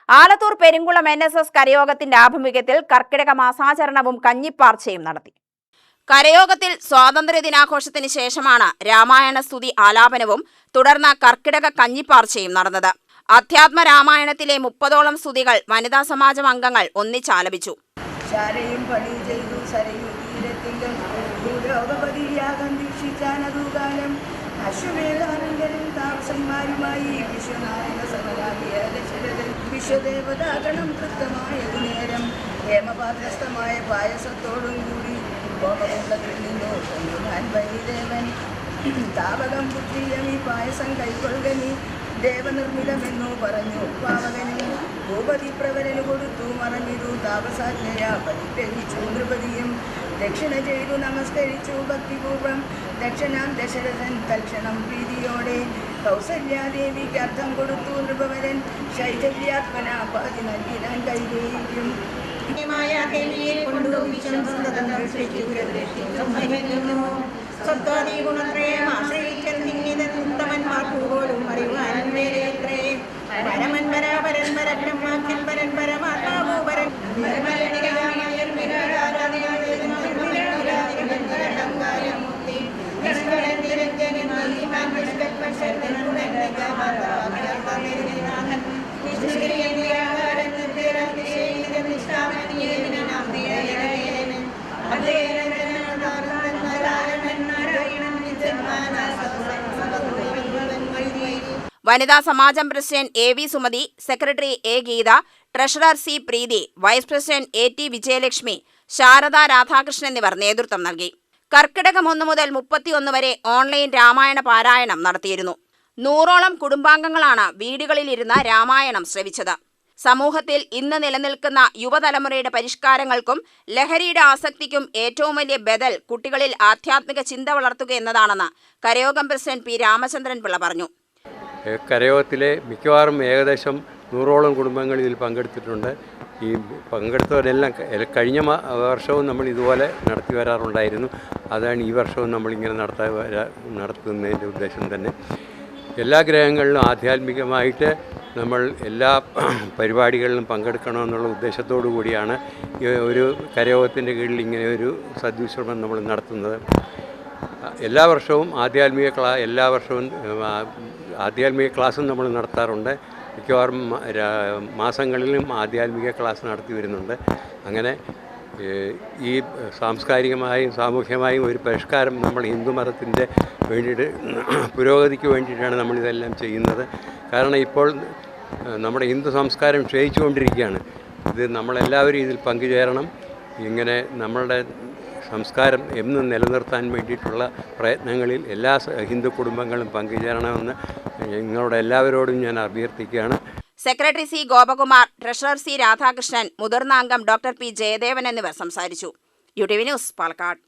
Alathur Perunkulam NSS കരയോഗത്തിന്റെ ആഭിമുഖ്യത്തിൽ കർക്കിടക മാസാചരണവും കഞ്ഞിപ്പാർച്ചയും നടത്തി. കരയോഗത്തിൽ സ്വാതന്ത്ര്യ ദിനാഘോഷത്തിന് ശേഷമാണ് രാമായണ സ്തുതി ആലാപനവും തുടർന്ന് കർക്കിടക കഞ്ഞിപ്പാർച്ചയും നടന്നത്. അധ്യാത്മ രാമായണത്തിലെ 30ഓളം സ്തുതികൾ വനിതാ സമാജം അംഗങ്ങൾ ഒന്നിച്ചാലപിച്ചു. അശ്വമേധാനന്ദനും താപസന്മാരുമായി വിശ്വദേവതാഗണം കൃത്യമായ നേരം ഹേമപാത്രസ്ഥമായ പായസത്തോടും കൂടി ഹോമകുണ്ടത്തിൽ നിന്നു ഞാൻ ബലിദേവൻ താപകം പുത്രീയം ഈ പായസം കൈക്കൊള്ളുകനി ദേവനിർമ്മിതമെന്നു പറഞ്ഞു. പാവകനും ഭൂപതി പ്രവരന് കൊടുത്തു മറഞ്ഞിരു താപസാജ്ഞയ പരിഗ്രഹിച്ചു. നൃപതിയും ദക്ഷിണ ചെയ്തു നമസ്കരിച്ചു ഭക്തിപൂർവം. ദക്ഷിണാം ദശരഥൻ തൽക്ഷണം പ്രീതിയോടെ കൗസല്യാദേവിക്ക് അർത്ഥം കൊടുത്തു. നൃപവരൻ ശൈഥല്യാത്മന പാതി നൽകിനാൻ കൈകേയും വനിതാ സമാജം president AV Sumathi, secretary A Geetha, treasurer C Preethi, vice president AT Vijayalakshmi, Sharada Radhakrishnan എന്നിവർ നേതൃത്വം നൽകി. കർക്കിടകം 1 മുതൽ 31 വരെ ഓൺലൈൻ രാമായണ പാരായണം നടത്തിയിരുന്നു. 100ഓളം കുടുംബാംഗങ്ങളാണ് വീടുകളിലിരുന്ന് രാമായണം ശ്രവിച്ചത്. സമൂഹത്തിൽ ഇന്ന് നിലനിൽക്കുന്ന യുവതലമുറയുടെ പരിഷ്കാരങ്ങൾക്കും ലഹരിയുടെ ആസക്തിക്കും ഏറ്റവും വലിയ ബദൽ കുട്ടികളിൽ ആധ്യാത്മിക ചിന്ത വളർത്തുക എന്നതാണെന്ന് കരയോഗം പ്രസിഡന്റ് P രാമചന്ദ്രൻ പിള്ള പറഞ്ഞു. കരയോഗത്തിലെ മിക്കവാറും ഏകദേശം 100ഓളം കുടുംബങ്ങൾ ഇതിൽ പങ്കെടുത്തിട്ടുണ്ട്. ഈ പങ്കെടുത്തവരെല്ലാം കഴിഞ്ഞ വർഷവും നമ്മൾ ഇതുപോലെ നടത്തി വരാറുണ്ടായിരുന്നു. അതാണ് ഈ വർഷവും നമ്മളിങ്ങനെ നടത്തുന്നതിൻ്റെ ഉദ്ദേശം തന്നെ. എല്ലാ ഗ്രഹങ്ങളിലും ആധ്യാത്മികമായിട്ട് നമ്മൾ എല്ലാ പരിപാടികളിലും പങ്കെടുക്കണമെന്നുള്ള ഉദ്ദേശത്തോടു കൂടിയാണ് ഒരു കരയോഗത്തിൻ്റെ കീഴിൽ ഇങ്ങനെ ഒരു സദ്വിശ്രമം നമ്മൾ നടത്തുന്നത്. എല്ലാ വർഷവും ആധ്യാത്മിക ക്ലാസ്സും നമ്മൾ നടത്താറുണ്ട്. മിക്കവാറും മാസങ്ങളിലും ആധ്യാത്മിക ക്ലാസ് നടത്തി വരുന്നുണ്ട്. അങ്ങനെ ഈ സാംസ്കാരികമായും സാമൂഹ്യമായും ഒരു പരിഷ്കാരം നമ്മൾ ഹിന്ദുമതത്തിൻ്റെ വേണ്ടിയിട്ട് പുരോഗതിക്ക് വേണ്ടിയിട്ടാണ് നമ്മളിതെല്ലാം ചെയ്യുന്നത്. കാരണം ഇപ്പോൾ നമ്മുടെ ഹിന്ദു സംസ്കാരം ക്ഷയിച്ചുകൊണ്ടിരിക്കുകയാണ്. ഇത് നമ്മളെല്ലാവരും ഇതിൽ പങ്കുചേരണം. ഇങ്ങനെ നമ്മളുടെ സംസ്കാരം എന്നും നിലനിർത്താൻ വേണ്ടിയിട്ടുള്ള പ്രയത്നങ്ങളിൽ എല്ലാ ഹിന്ദു കുടുംബങ്ങളും പങ്കുചേരണമെന്ന് നിങ്ങളുടെ എല്ലാവരോടും ഞാൻ അഭ്യർത്ഥിക്കുകയാണ്. Secretary C Gopakumar, treasurer C Radhakrishnan, മുതിർന്ന അംഗം Dr. P ജയദേവൻ എന്നിവർ സംസാരിച്ചു. UTV news, Palakkad.